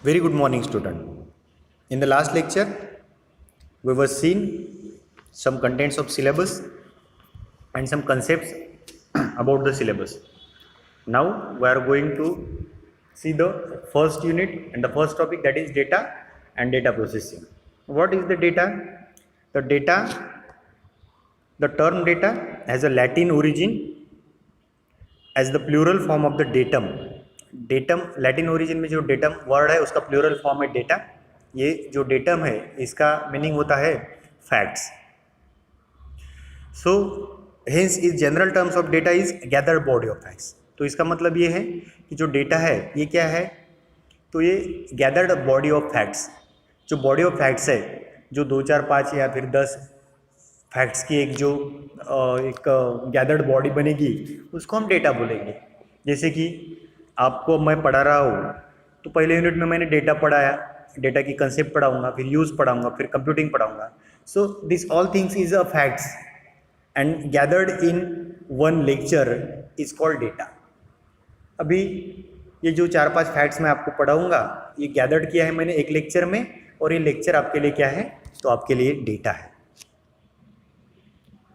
Very good morning, student. In the last lecture, we were seen some contents of syllabus and some concepts about the syllabus. Now we are going to see the first unit and the first topic, that is data and data processing. What is the data? The data, the term data has a Latin origin as the plural form of the datum. Datum Latin origin में जो datum word है उसका plural form है data. ये जो datum है इसका meaning होता है facts. So hence is general terms of data is gathered body of facts. तो इसका मतलब ये है कि जो डेटा है ये क्या है, तो ये गैदर्ड बॉडी ऑफ फैक्ट्स. जो बॉडी ऑफ फैक्ट्स है, जो 2 4 5 या फिर 10 फैक्ट्स की एक गैदर्ड बॉडी बनेगी, उसको हम डेटा बोलेंगे. जैसे कि आपको मैं पढ़ा रहा हूँ तो पहले यूनिट में मैंने डेटा पढ़ाया, डेटा की कंसेप्ट पढ़ाऊंगा, फिर यूज़ पढ़ाऊंगा, फिर कंप्यूटिंग पढ़ाऊंगा. So this all things is a facts and gathered in one lecture is called data. अभी ये जो 4 5 फैक्ट्स मैं आपको पढ़ाऊंगा ये गैदर्ड किया है मैंने एक लेक्चर में, और ये लेक्चर आपके लिए क्या है, तो आपके लिए डेटा है.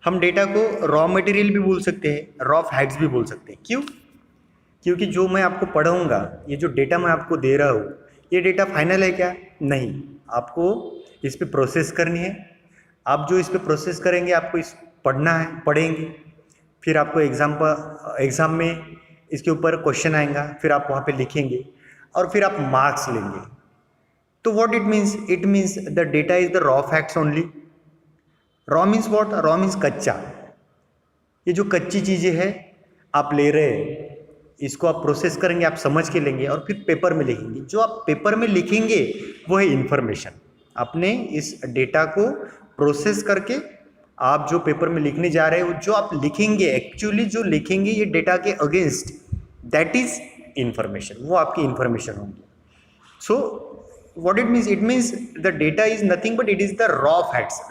हम डेटा को रॉ मटेरियल भी बोल सकते हैं, रॉ फैक्ट्स भी बोल सकते हैं. क्यों? क्योंकि जो मैं आपको पढ़ाऊँगा, ये जो डेटा मैं आपको दे रहा हूँ, ये डेटा फाइनल है क्या? नहीं. आपको इस पे प्रोसेस करनी है. आप जो इस पे प्रोसेस करेंगे आपको इस पढ़ना है, पढ़ेंगे, फिर आपको एग्ज़ाम में इसके ऊपर क्वेश्चन आएगा, फिर आप वहाँ पे लिखेंगे और फिर आप मार्क्स लेंगे. तो what it means? It means the data is the raw facts only. Raw means what? Raw means कच्चा. ये जो कच्ची चीज़ें हैं आप ले रहे हैं, इसको आप प्रोसेस करेंगे, आप समझ के लेंगे और फिर पेपर में लिखेंगे. जो आप पेपर में लिखेंगे वो है इन्फॉर्मेशन. आपने इस डेटा को प्रोसेस करके आप जो पेपर में लिखने जा रहे हो, जो आप लिखेंगे, एक्चुअली जो लिखेंगे ये डेटा के अगेंस्ट, दैट इज इन्फॉर्मेशन. वो आपकी इन्फॉर्मेशन होंगी. So what it means? It means the data is nothing but it is the raw facts,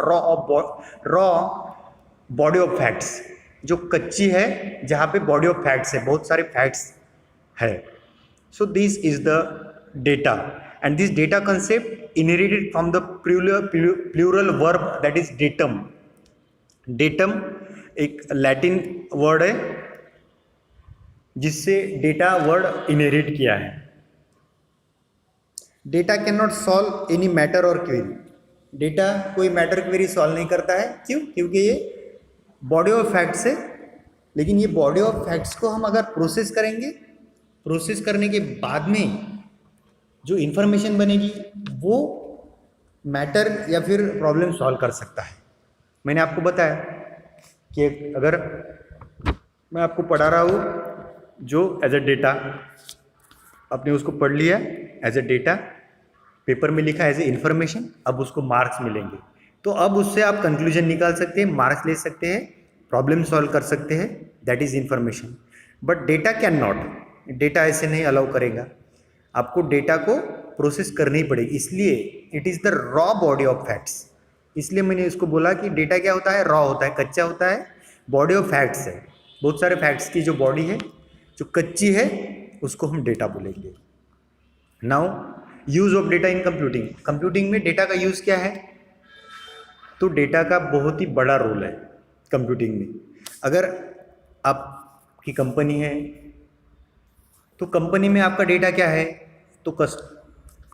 raw body of facts, जो कच्ची है, जहाँ पे बॉडी ऑफ फैक्ट्स है, बहुत सारे फैक्ट्स है. So this is the data and this data concept inherited from the plural verb that is datum. Datum एक लैटिन वर्ड है जिससे डेटा वर्ड इनहेरिट किया है. Data can not solve any matter और क्वेरी. डेटा कोई matter query solve नहीं करता है. क्यों? क्योंकि ये बॉडी ऑफ फैक्ट्स है. लेकिन ये बॉडी ऑफ फैक्ट्स को हम अगर प्रोसेस करेंगे, प्रोसेस करने के बाद में जो इन्फॉर्मेशन बनेगी वो मैटर या फिर प्रॉब्लम सॉल्व कर सकता है. मैंने आपको बताया कि अगर मैं आपको पढ़ा रहा हूँ जो एज अ डेटा, आपने उसको पढ़ लिया एज अ डेटा, पेपर में लिखा एज ए इन्फॉर्मेशन, अब उसको मार्क्स मिलेंगे. तो अब उससे आप कंक्लूजन निकाल सकते हैं, मार्क्स ले सकते हैं, प्रॉब्लम सॉल्व कर सकते हैं, that is information. But data can not. Data ऐसे नहीं अलाउ करेगा. आपको डेटा को प्रोसेस करनी ही पड़ेगी. इसलिए it is the raw body of facts. इसलिए मैंने इसको बोला कि डेटा क्या होता है, रॉ होता है, कच्चा होता है, बॉडी ऑफ फैक्ट्स है. बहुत सारे फैक्ट्स की जो बॉडी है, जो कच्ची है, उसको हम डेटा बोलेंगे. Now use of data in computing. Computing में डेटा का यूज़ क्या है? तो डेटा का बहुत ही बड़ा रोल है कंप्यूटिंग में. अगर आपकी कंपनी है तो कंपनी में आपका डेटा क्या है, तो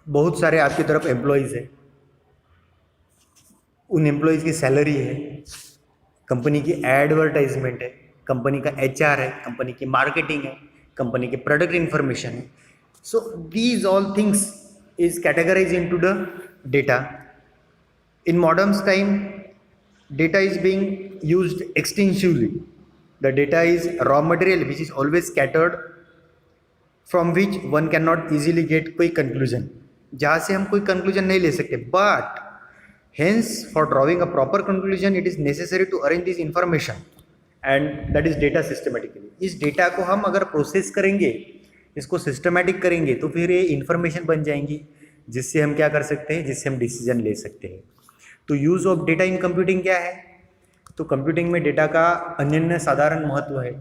बहुत सारे आपकी तरफ एम्प्लॉयज़ है, उन एम्प्लॉयज़ की सैलरी है, कंपनी की एडवर्टाइजमेंट है, कंपनी का HR है, कंपनी की मार्केटिंग है, कंपनी के प्रोडक्ट इन्फॉर्मेशन है. So these all things is categorize into the data. In modern time, data is being used extensively. The data is raw material which is always scattered, from which one cannot easily get कोई conclusion. जहाँ से हम कोई conclusion नहीं ले सकते. But hence for drawing a proper conclusion it is necessary to arrange this information and that is data systematically. इस data को हम अगर प्रोसेस करेंगे, इसको सिस्टमेटिक करेंगे, तो फिर ये इन्फॉर्मेशन बन जाएंगी जिससे हम क्या कर सकते हैं, जिससे हम डिसीजन ले सकते हैं. तो use of data in computing क्या है? तो कंप्यूटिंग में डेटा का अनन्य साधारण महत्व है.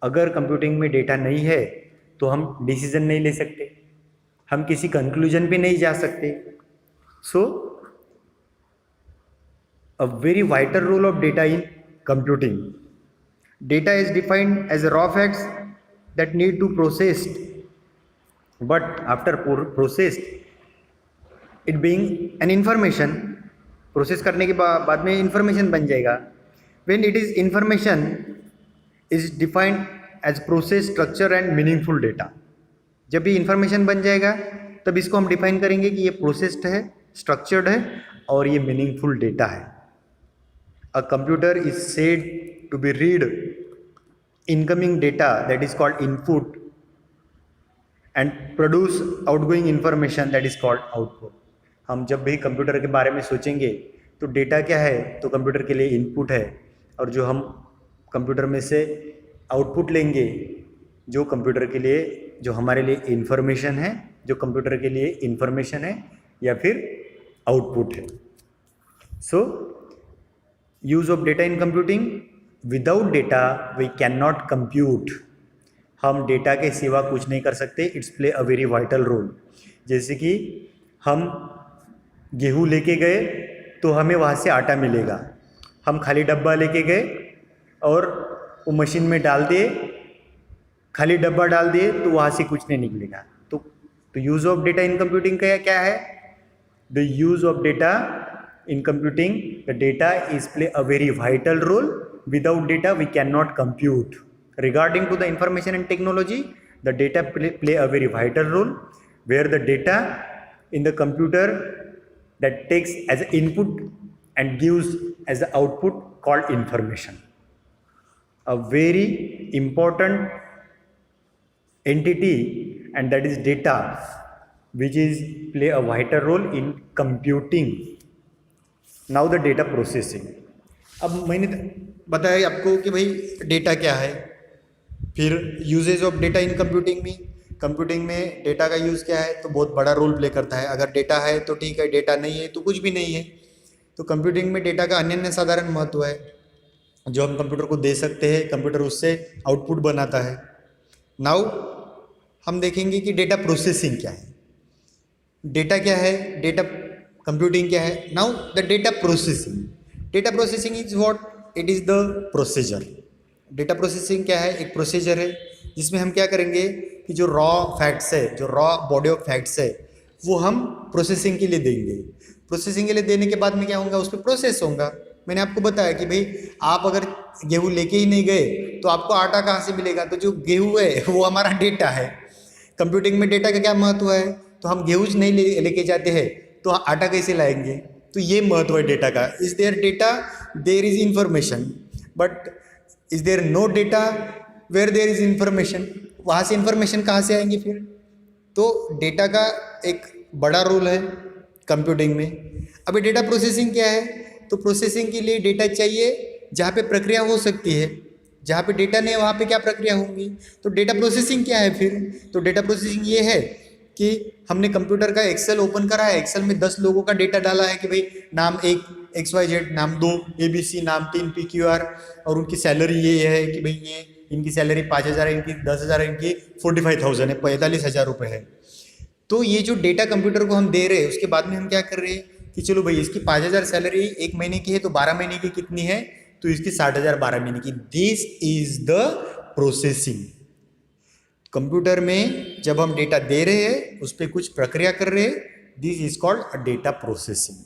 अगर कंप्यूटिंग में डेटा नहीं है तो हम डिसीजन नहीं ले सकते. हम किसी कंक्लूजन पे नहीं जा सकते. सो a very vital role of data in computing. Data is defined as raw facts that need to processed, but after processed it being an information, process करने के बाद में इंफॉर्मेशन बन जाएगा. When it is information is defined as process structure and meaningful data. जब भी information बन जाएगा तब इसको हम डिफाइन करेंगे कि ये प्रोसेस्ड है, स्ट्रक्चर्ड है और ये मीनिंगफुल डेटा है. A computer is said to be read incoming data, that is called input, and produce outgoing information, that is called output. हम जब भी कंप्यूटर के बारे में सोचेंगे तो डेटा क्या है, तो कंप्यूटर के लिए इनपुट है, और जो हम कंप्यूटर में से आउटपुट लेंगे जो कंप्यूटर के लिए, जो हमारे लिए इंफॉर्मेशन है, जो कंप्यूटर के लिए इंफॉर्मेशन है या फिर आउटपुट है. So use of data in computing. Without data we can not compute. हम डेटा के सिवा कुछ नहीं कर सकते. It's play a very vital role. जैसे कि हम गेहूँ लेके गए तो हमें वहाँ से आटा मिलेगा. हम खाली डब्बा लेके गए और वो मशीन में डाल दिए, खाली डब्बा डाल दिए तो वहाँ से कुछ नहीं निकलेगा. तो use of data in computing का क्या है? The use of data in computing, the data is play a very vital role. Without data we cannot compute. Regarding to the information and technology, the data play a very vital role, where the data in the computer that takes as an input and gives as the output called information. A very important entity, and that is data, which is play a vital role in computing. Now the data processing. अब मैंने बताया आपको कि भाई data क्या है, फिर usage of data in computing में. कंप्यूटिंग में डेटा का यूज़ क्या है, तो बहुत बड़ा रोल प्ले करता है. अगर डेटा है तो ठीक है, डेटा नहीं है तो कुछ भी नहीं है. तो कंप्यूटिंग में डेटा का अन्य साधारण महत्व है जो हम कंप्यूटर को दे सकते हैं. कंप्यूटर उससे आउटपुट बनाता है. नाउ हम देखेंगे कि डेटा प्रोसेसिंग क्या है. डेटा क्या है, डेटा कंप्यूटिंग क्या है. Now the data processing. Data processing is what? It is the procedure. Data processing क्या है? एक प्रोसीजर है जिसमें हम क्या करेंगे कि जो रॉ फैक्ट्स है, जो रॉ बॉडी ऑफ फैक्ट्स है, वो हम प्रोसेसिंग के लिए देंगे. प्रोसेसिंग के लिए देने के बाद में क्या होगा, उस पर प्रोसेस होगा. मैंने आपको बताया कि भाई आप अगर गेहूँ लेके ही नहीं गए तो आपको आटा कहाँ से मिलेगा. तो जो गेहूँ है वो हमारा डेटा है. कंप्यूटिंग में डेटा का क्या महत्व है, तो हम गेहूँ नहीं लेके जाते हैं तो आटा कैसे लाएंगे. तो ये महत्व है डेटा का. Is there data, there is information. But is there no data, where there is information. वहाँ से इंफॉर्मेशन कहाँ से आएंगे फिर. तो डेटा का एक बड़ा रोल है कंप्यूटिंग में. अभी डेटा प्रोसेसिंग क्या है, तो प्रोसेसिंग के लिए डेटा चाहिए जहाँ पे प्रक्रिया हो सकती है. जहाँ पे डेटा नहीं है वहाँ पे क्या प्रक्रिया होंगी. तो डेटा प्रोसेसिंग क्या है फिर, तो डेटा प्रोसेसिंग ये है कि हमने कंप्यूटर का एक्सेल ओपन करा है. एक्सेल में 10 लोगों का डेटा डाला है कि भाई नाम 1 XYZ, नाम 2 ABC, नाम 3 PQR, और उनकी सैलरी ये है कि भाई ये इनकी सैलरी 5,000 है, इनकी 10,000 है, इनकी 45,000 है, 45,000 रुपये है. तो ये जो डेटा कंप्यूटर को हम दे रहे हैं उसके बाद में हम क्या कर रहे हैं कि चलो भाई इसकी 5,000 सैलरी एक महीने की है तो 12 महीने की कितनी है, तो इसकी 60,000 12 महीने की. This is the processing. Computer में जब हम डेटा दे रहे हैं उस पर कुछ प्रक्रिया कर रहे हैं, this is called a data processing.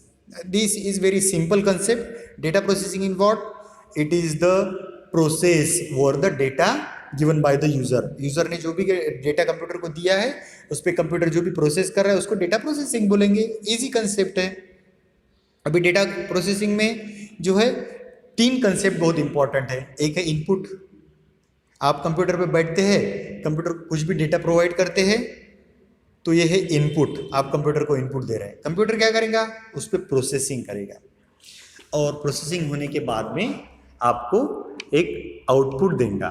This is very simple concept. Data processing in what? It is the process for the data given by the user. User ने जो भी डेटा कंप्यूटर को दिया है उस पर कंप्यूटर जो भी प्रोसेस कर रहा है उसको डेटा प्रोसेसिंग बोलेंगे. इजी कंसेप्ट है. अभी डेटा प्रोसेसिंग में जो है 3 कंसेप्ट बहुत इंपॉर्टेंट है. एक है इनपुट. आप कंप्यूटर पे बैठते हैं, कंप्यूटर कुछ भी डेटा प्रोवाइड करते हैं तो ये है इनपुट. आप कंप्यूटर को इनपुट दे रहे हैं. कंप्यूटर क्या करेगा, उस पर प्रोसेसिंग करेगा, और प्रोसेसिंग होने के बाद में आपको एक आउटपुट देगा.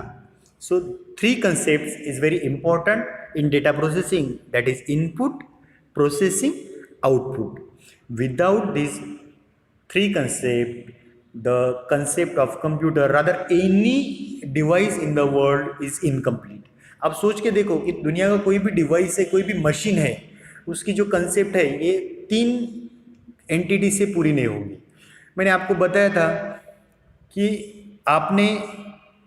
सो 3 concepts is very important in data processing, that is input, processing, output. Without these 3 concepts, the concept of computer, rather any device in the world is incomplete. आप सोच के देखो कि दुनिया का कोई भी डिवाइस है, कोई भी मशीन है, उसकी जो कंसेप्ट है ये 3 एंटिटी से पूरी नहीं होगी। मैंने आपको बताया था कि आपने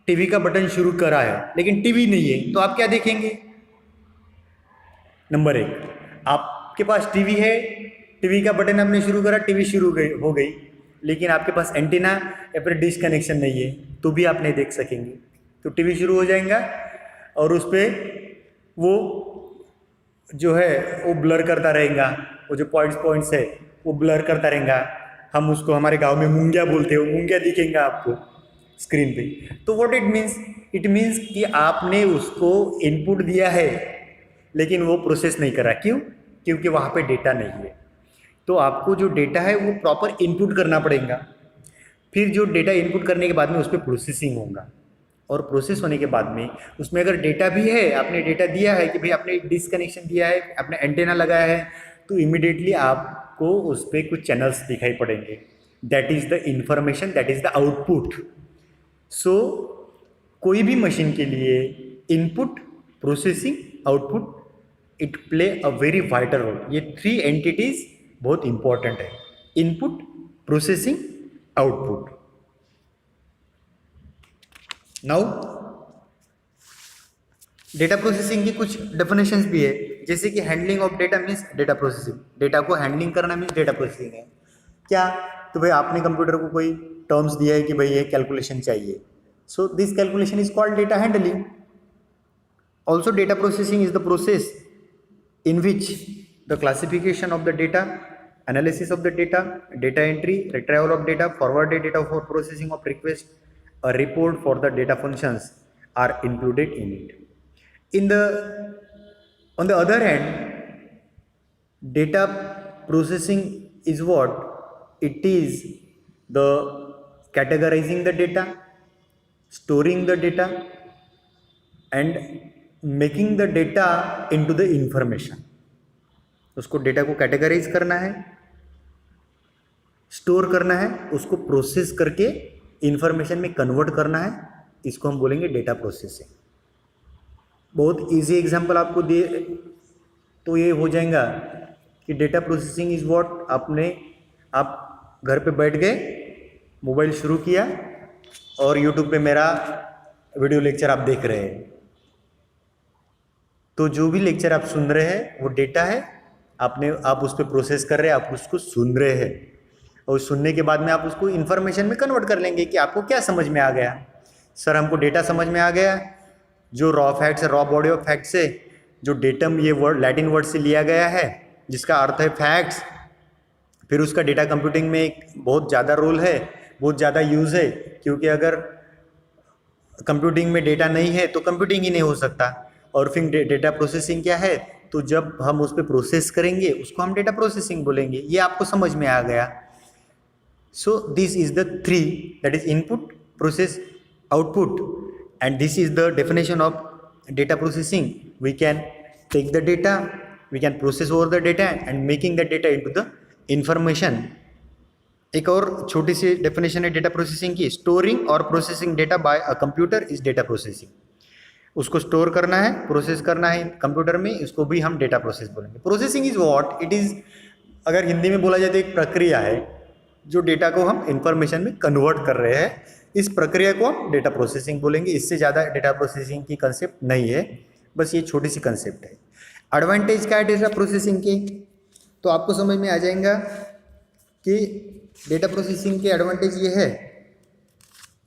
टीवी का बटन शुरू करा है लेकिन टीवी नहीं है, तो आप क्या देखेंगे? नंबर 1, आपके पास टीवी है, टीवी का बटन आपने शुरू करा, टीवी शुरू हो गई, लेकिन आपके पास एंटीना या फिर डिश कनेक्शन नहीं है, तो भी आप नहीं देख सकेंगे। तो टीवी शुरू हो जाएगा और उस पर वो जो है वो ब्लर करता रहेगा, वो जो पॉइंट्स है वो ब्लर करता रहेगा। हम उसको हमारे गांव में मूंगिया बोलते हैं, वो मूंगिया दिखेगा आपको स्क्रीन पे। तो what it means? It means कि आपने उसको इनपुट दिया है लेकिन वो प्रोसेस नहीं करा। क्यों? क्योंकि वहाँ पे डेटा नहीं है। तो आपको जो डेटा है वो प्रॉपर इनपुट करना पड़ेगा। फिर जो डेटा इनपुट करने के बाद में उस पर प्रोसेसिंग होगा, और प्रोसेस होने के बाद में उसमें अगर डेटा भी है, आपने डेटा दिया है कि भाई आपने डिसकनेक्शन दिया है, आपने एंटेना लगाया है, तो इमिडिएटली आपको उस पर कुछ चैनल्स दिखाई पड़ेंगे। That is the information, that is the output. So कोई भी मशीन के लिए input, processing, output, it play a very vital role. ये 3 एंटिटीज बहुत इंपॉर्टेंट है: input, processing, output. Now data processing की कुछ डेफिनेशंस भी है, जैसे कि handling of data means data processing. Data को हैंडलिंग करना मीन्स डेटा प्रोसेसिंग है। क्या? तो भाई आपने कंप्यूटर को कोई टर्म्स दिया है कि भाई ये कैलकुलेशन चाहिए, so this calculation is called data handling. Also data processing is the process in which the classification of the data, analysis of the data, data entry, retrieval of data, forwarded data for processing of request, a report for the data functions are included in it. On the other hand, data processing is what? It is the categorizing the data, storing the data, and making the data into the information. उसको data को categorise करना है, store करना है, उसको process करके information में convert करना है, इसको हम बोलेंगे डेटा प्रोसेसिंग। बहुत इजी एग्जांपल आपको दे तो ये हो जाएगा कि डेटा प्रोसेसिंग इज व्हाट, आप घर पे बैठ गए, मोबाइल शुरू किया और यूट्यूब पे मेरा वीडियो लेक्चर आप देख रहे हैं, तो जो भी लेक्चर आप सुन रहे हैं वो डेटा है, आप उस पर प्रोसेस कर रहे हैं, आप उसको सुन रहे हैं, और सुनने के बाद में आप उसको इन्फॉर्मेशन में कन्वर्ट कर लेंगे कि आपको क्या समझ में आ गया। सर हमको डेटा समझ में आ गया, जो रॉ फैक्ट्स है, रॉ बॉडी ऑफ फैक्ट्स है, जो डेटम ये वर्ड लैटिन वर्ड से लिया गया है जिसका अर्थ है फैक्ट्स, फिर उसका डेटा कंप्यूटिंग में एक बहुत ज़्यादा रोल है, बहुत ज़्यादा यूज़ है, क्योंकि अगर कंप्यूटिंग में डेटा नहीं है तो कंप्यूटिंग ही नहीं हो सकता। और फिर डेटा प्रोसेसिंग क्या है? तो जब हम उस पर प्रोसेस करेंगे उसको हम डेटा प्रोसेसिंग बोलेंगे। ये आपको समझ में आ गया। So this is the 3, that is input, process, output, and this is the definition of data processing. We can take the data, we can process over the data and making the data into the information. एक और छोटी सी definition है data processing की: storing और processing data by a computer is data processing. उसको store करना है, प्रोसेस करना है कंप्यूटर में, इसको भी हम डेटा प्रोसेस बोलेंगे। Processing is what? It is, अगर हिंदी में बोला जाए तो एक प्रक्रिया है जो डेटा को हम इंफॉर्मेशन में कन्वर्ट कर रहे हैं, इस प्रक्रिया को हम डेटा प्रोसेसिंग बोलेंगे। इससे ज़्यादा डेटा प्रोसेसिंग की कंसेप्ट नहीं है, बस ये छोटी सी कंसेप्ट है। एडवांटेज क्या है डेटा प्रोसेसिंग के? तो आपको समझ में आ जाएगा कि डेटा प्रोसेसिंग के एडवांटेज ये है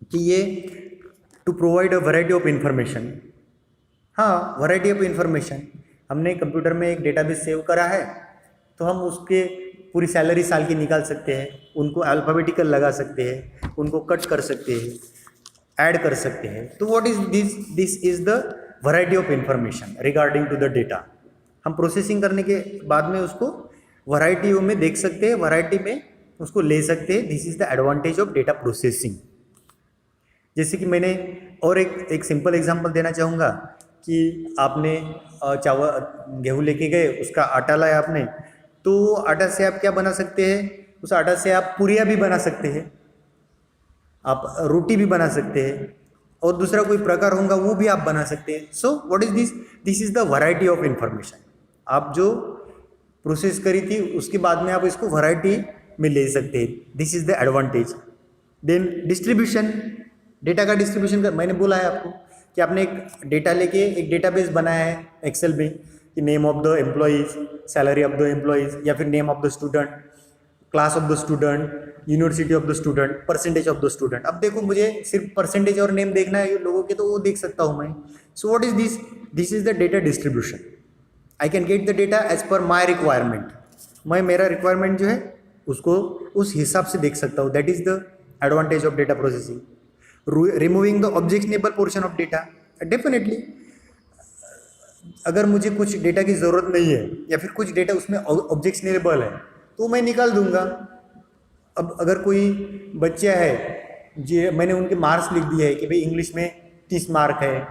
कि ये to provide a variety of information. हाँ, वैरायटी ऑफ इंफॉर्मेशन। हमने कंप्यूटर में एक डेटाबेस सेव करा है तो हम उसके पूरी सैलरी साल की निकाल सकते हैं, उनको अल्फ़ाबेटिकल लगा सकते हैं, उनको कट कर सकते हैं, ऐड कर सकते हैं। तो what is this is the variety of information regarding to the data. हम प्रोसेसिंग करने के बाद में उसको वैरायटियों में देख सकते हैं, वैरायटी में उसको ले सकते हैं। This is the advantage of data processing. जैसे कि मैंने और एक सिंपल एग्जांपल देना चाहूँगा कि आपने गेहूँ लेके गए, उसका आटा लाया आपने, तो आटा से आप क्या बना सकते हैं? उस आटा से आप पूरियाँ भी बना सकते हैं, आप रोटी भी बना सकते हैं, और दूसरा कोई प्रकार होगा वो भी आप बना सकते हैं। सो what is this? This is the variety of information. आप जो प्रोसेस करी थी, उसके बाद में आप इसको वैरायटी में ले सकते हैं। This is the advantage. Then distribution, data का डिस्ट्रीब्यूशन का मैंने बोला है आपको कि आपने एक डेटा लेके एक डेटाबेस बनाया है एक्सेल में कि name of the employees, salary of the employees, या फिर name of the student, class of the student, university of the student, percentage of the student. अब देखो मुझे सिर्फ परसेंटेज और नेम देखना है लोगों के, तो वो देख सकता हूँ मैं। So what is this? This is the data distribution. I can get the data as per my requirement. मैं मेरा रिक्वायरमेंट जो है उसको उस हिसाब से देख सकता हूँ। That is the advantage of data processing. Removing the objectionable portion of data, definitely अगर मुझे कुछ डेटा की ज़रूरत नहीं है या फिर कुछ डेटा उसमें ऑब्जेक्शनेबल है तो मैं निकाल दूंगा। अब अगर कोई बच्चा है जो मैंने उनके मार्क्स लिख दिए है कि भाई इंग्लिश में 30 मार्क है,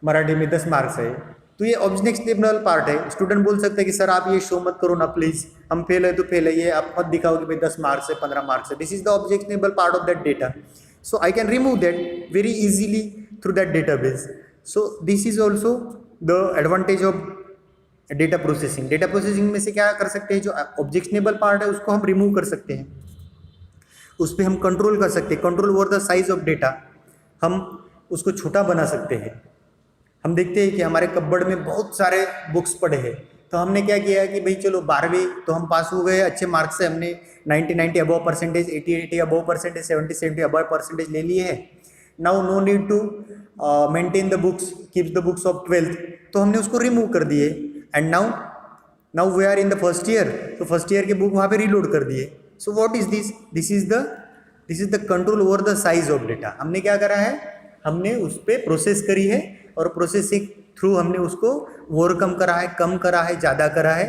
मराठी में 10 मार्क्स है, तो ये ऑब्जेक्शनेबल पार्ट है। स्टूडेंट बोल सकता है कि सर आप ये शो मत करो ना प्लीज़, हम फेल है तो फेल है, ये आप मत दिखाओ कि भाई 10 मार्क्स है 15 मार्क्स है। This is the objectionable part of that data, so I can remove that very easily through that database. So this is also the advantage of data processing. Data processing में से क्या कर सकते हैं, जो objectionable part है उसको हम रिमूव कर सकते हैं, उस पर हम कंट्रोल कर सकते हैं। Control over the size of data, हम उसको छोटा बना सकते हैं। हम देखते हैं कि हमारे कपबोर्ड में बहुत सारे बुक्स पड़े हैं, तो हमने क्या किया कि भाई चलो 12वीं तो हम पास हो गए अच्छे मार्क्स से, हमने 90 above percentage, 80 above percentage, 70 above percentage ले लिए हैं। Now no need to maintain the books, keep the books of 12th, तो हमने उसको रिमूव कर दिए। And now we are in the first year, तो फर्स्ट ईयर के बुक वहाँ पे रीलोड कर दिए। So what is this? This is the control over the size of data. हमने क्या करा है, हमने उस पर प्रोसेस करी है और प्रोसेसिंग थ्रू हमने उसको ओवरकम करा है, कम करा है, ज़्यादा करा है।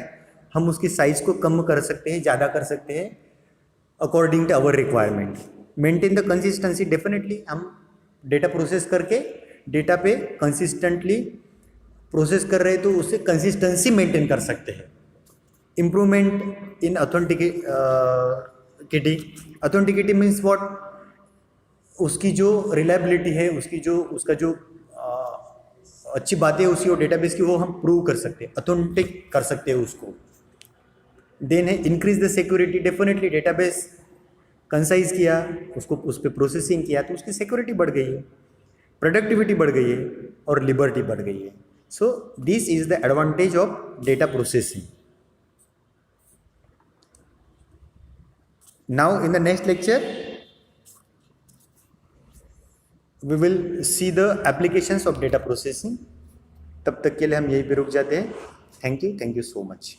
हम उसकी साइज को कम कर सकते हैं, ज़्यादा कर सकते हैं according to our requirement. Maintain the consistency, definitely हम डेटा प्रोसेस करके डेटा पे कंसिस्टेंटली प्रोसेस कर रहे हैं तो उससे कंसिस्टेंसी मेंटेन कर सकते हैं। Improvement in authenticity means what? उसकी जो रिलायबिलिटी है, उसका जो अच्छी बातें उसकी और डेटाबेस की, वो हम प्रूव कर सकते हैं, ऑथेंटिक कर सकते हैं उसको। देन है increase the security. Definitely database concise किया, उसको उस पर प्रोसेसिंग किया तो उसकी सिक्योरिटी बढ़ गई है, प्रोडक्टिविटी बढ़ गई है और लिबर्टी बढ़ गई है। So this is the advantage of data processing. Now in the next lecture we will see the applications of data processing. तब तक के लिए हम यहीं पे रुक जाते हैं। Thank you so much.